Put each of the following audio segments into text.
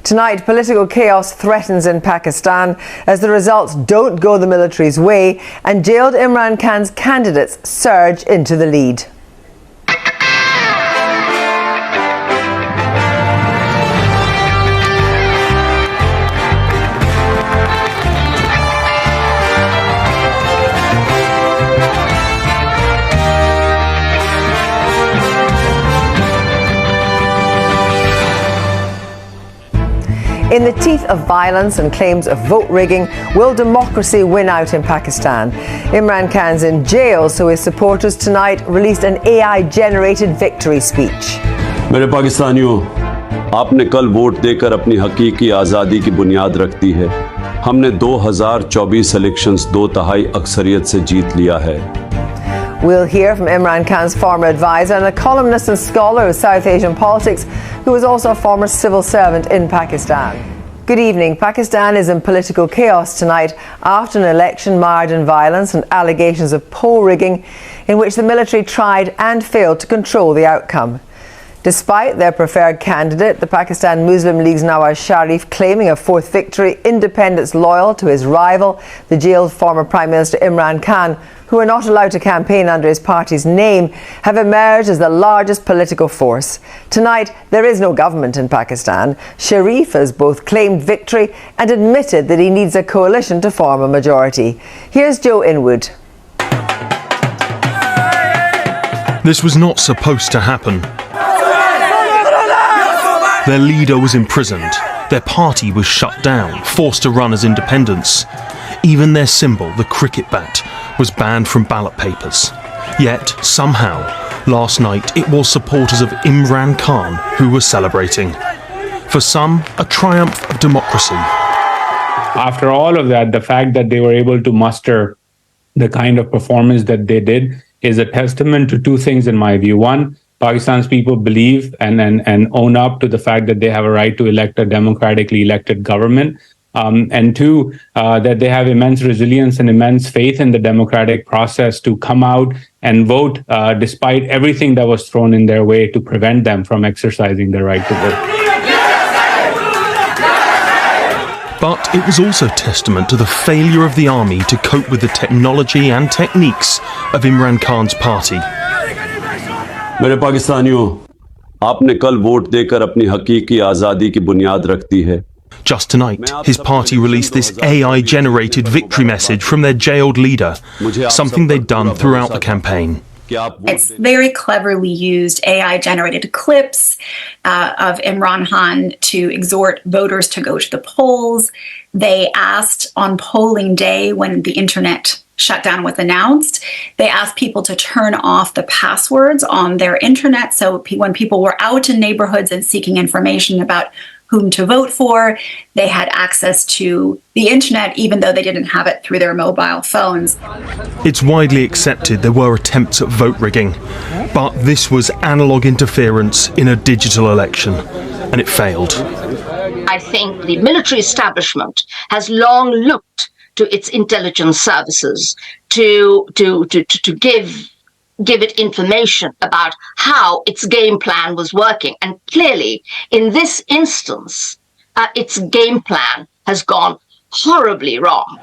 Tonight, political chaos threatens in Pakistan as the results don't go the military's way and jailed Imran Khan's candidates surge into the lead. In the teeth of violence and claims of vote rigging, will democracy win out in Pakistan? Imran Khan's in jail, so his supporters tonight released an AI-generated victory speech. मेरे पाकिस्तानियों, आपने कल vote देकर अपनी हकीकी आज़ादी की बुनियाद रख दी है। हमने 2024 इलेक्शंस 2/3 अक्सरियत से जीत लिया है। We'll hear from Imran Khan's former advisor and a columnist and scholar of South Asian politics, who was also a former civil servant in Pakistan. Good evening. Pakistan is in political chaos tonight after an election marred in violence and allegations of poll rigging, in which the military tried and failed to control the outcome. Despite their preferred candidate, the Pakistan Muslim League's Nawaz Sharif claiming a fourth victory, independents loyal to his rival, the jailed former Prime Minister Imran Khan, who are not allowed to campaign under his party's name, have emerged as the largest political force. Tonight, there is no government in Pakistan. Sharif has both claimed victory and admitted that he needs a coalition to form a majority. Here's Joe Inwood. This was not supposed to happen. Their leader was imprisoned. Their party was shut down, forced to run as independents. Even their symbol, the cricket bat, was banned from ballot papers. Yet, somehow, last night it was supporters of Imran Khan who were celebrating. For some, a triumph of democracy. After all of that, the fact that they were able to muster the kind of performance that they did is a testament to two things in my view. One, Pakistan's people believe and own up to the fact that they have a right to elect a democratically elected government. And two, that they have immense resilience and immense faith in the democratic process to come out and vote despite everything that was thrown in their way to prevent them from exercising their right to vote. But it was also testament to the failure of the army to cope with the technology and techniques of Imran Khan's party. मेरे पाकिस्तानियों, आपने कल vote देकर अपनी हकीकी आज़ादी की बुनियाद रख दी है। Just tonight, his party released this AI-generated victory message from their jailed leader, something they'd done throughout the campaign. It's very cleverly used AI-generated clips of Imran Khan to exhort voters to go to the polls. They asked on polling day, when the internet shutdown was announced, they asked people to turn off the passwords on their internet, so when people were out in neighborhoods and seeking information about whom to vote for, they had access to the internet, even though they didn't have it through their mobile phones. It's widely accepted there were attempts at vote rigging, but this was analog interference in a digital election, and it failed. I think the military establishment has long looked to its intelligence services to give it information about how its game plan was working. And clearly, in this instance, its game plan has gone horribly wrong.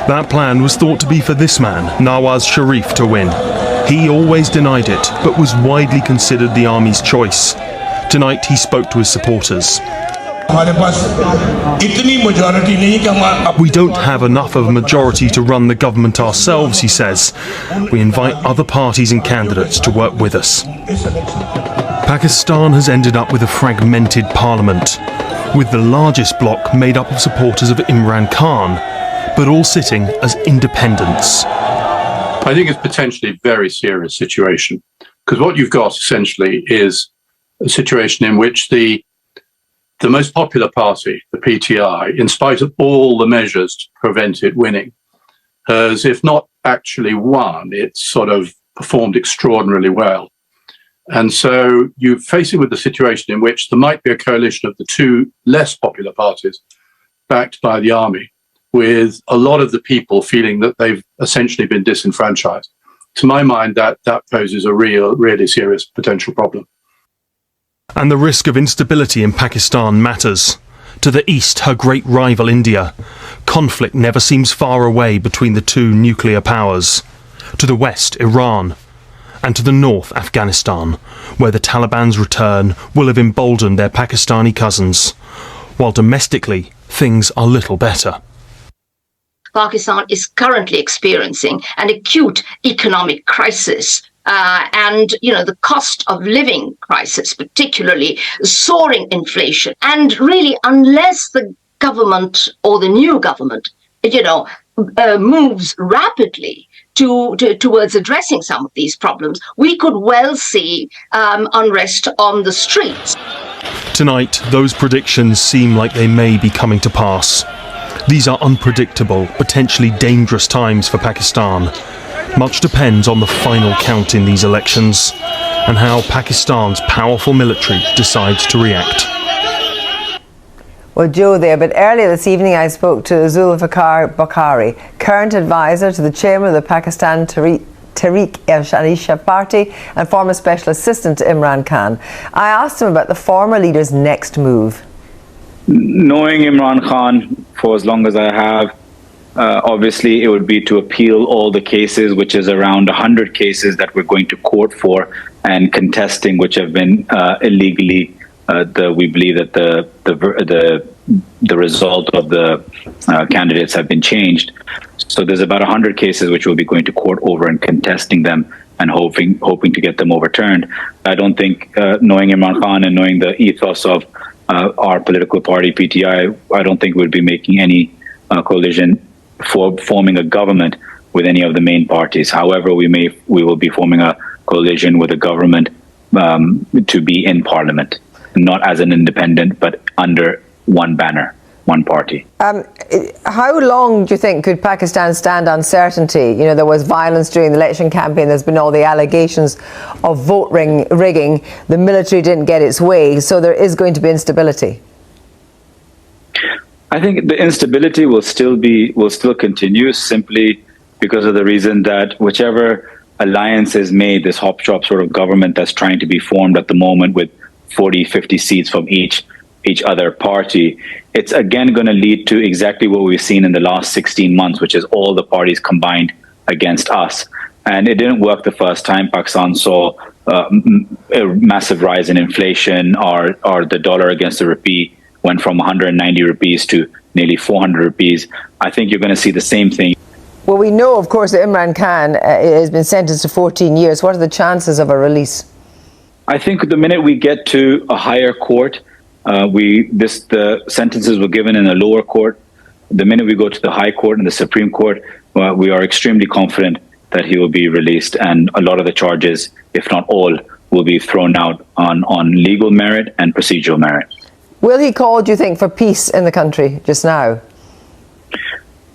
That plan was thought to be for this man, Nawaz Sharif, to win. He always denied it, but was widely considered the army's choice. Tonight, he spoke to his supporters. We don't have enough of a majority to run the government ourselves, he says. We invite other parties and candidates to work with us. Pakistan has ended up with a fragmented parliament, with the largest bloc made up of supporters of Imran Khan, but all sitting as independents. I think it's potentially a very serious situation, because what you've got essentially is a situation in which the most popular party, the PTI, in spite of all the measures to prevent it winning, has, if not actually won, it's sort of performed extraordinarily well. And so you're facing with the situation in which there might be a coalition of the two less popular parties backed by the army, with a lot of the people feeling that they've essentially been disenfranchised. To my mind, that poses a really serious potential problem. And the risk of instability in Pakistan matters. To the east, her great rival India. Conflict never seems far away between the two nuclear powers. To the west, Iran. And to the north, Afghanistan, where the Taliban's return will have emboldened their Pakistani cousins. While domestically, things are little better. Pakistan is currently experiencing an acute economic crisis. And, the cost of living crisis, particularly soaring inflation. And really, unless the government or the new government, moves rapidly towards addressing some of these problems, we could well see unrest on the streets. Tonight, those predictions seem like they may be coming to pass. These are unpredictable, potentially dangerous times for Pakistan. Much depends on the final count in these elections and how Pakistan's powerful military decides to react. Well, Joe there, but earlier this evening I spoke to Zulfikar Bukhari, current advisor to the chairman of the Pakistan Tehreek-e-Insaf Party and former special assistant to Imran Khan. I asked him about the former leader's next move. Knowing Imran Khan for as long as I have, obviously, it would be to appeal all the cases, which is around 100 cases that we're going to court for and contesting, which have been illegally. We believe that the result of the candidates have been changed. So there's about 100 cases which we'll be going to court over and contesting them and hoping to get them overturned. I don't think, knowing Imran Khan and knowing the ethos of our political party, PTI, I don't think we'd be making any coalition for forming a government with any of the main parties. However, we will be forming a coalition with a government to be in parliament, not as an independent, but under one banner, one party. How long do you think could Pakistan stand uncertainty? There was violence during the election campaign. There's been all the allegations of vote rigging. The military didn't get its way, so there is going to be instability. I think the instability will still continue simply because of the reason that whichever alliance is made, this hop-chop sort of government that's trying to be formed at the moment with 40, 50 seats from each other party, it's again going to lead to exactly what we've seen in the last 16 months, which is all the parties combined against us. And it didn't work the first time. Pakistan saw a massive rise in inflation, or the dollar against the rupee went from 190 rupees to nearly 400 rupees. I think you're going to see the same thing. Well, we know, of course, that Imran Khan has been sentenced to 14 years. What are the chances of a release? I think the minute we get to a higher court, the sentences were given in a lower court. The minute we go to the High Court and the Supreme Court, we are extremely confident that he will be released, and a lot of the charges, if not all, will be thrown out on legal merit and procedural merit. Will he call, do you think, for peace in the country just now?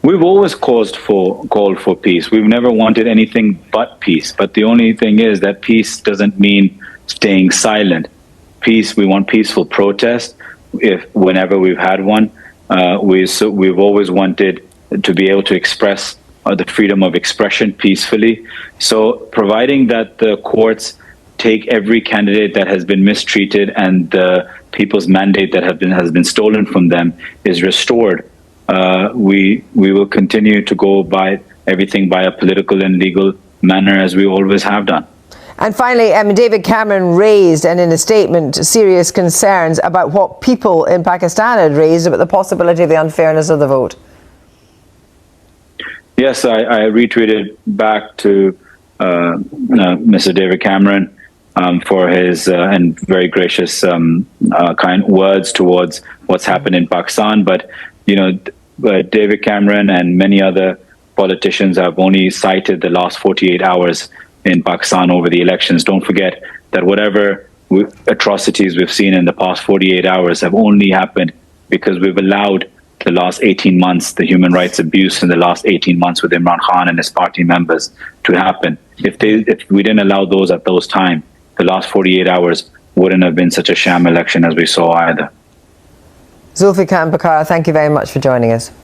We've always called for peace. We've never wanted anything but peace. But the only thing is that peace doesn't mean staying silent. Peace, we want peaceful protest. Whenever we've had one, we've always wanted to be able to express the freedom of expression peacefully. So providing that the courts take every candidate that has been mistreated and the people's mandate that has been stolen from them is restored, we will continue to go by everything by a political and legal manner as we always have done. And finally, David Cameron raised, and in a statement, serious concerns about what people in Pakistan had raised about the possibility of the unfairness of the vote. Yes, I retweeted back to Mr. David Cameron for his and very gracious kind words towards what's happened in Pakistan. But David Cameron and many other politicians have only cited the last 48 hours in Pakistan over the elections. Don't forget that whatever atrocities we've seen in the past 48 hours have only happened because we've allowed the last 18 months, the human rights abuse in the last 18 months with Imran Khan and his party members to happen. If we didn't allow those at those time, the last 48 hours wouldn't have been such a sham election as we saw either. Zulfikar Bukhari, thank you very much for joining us.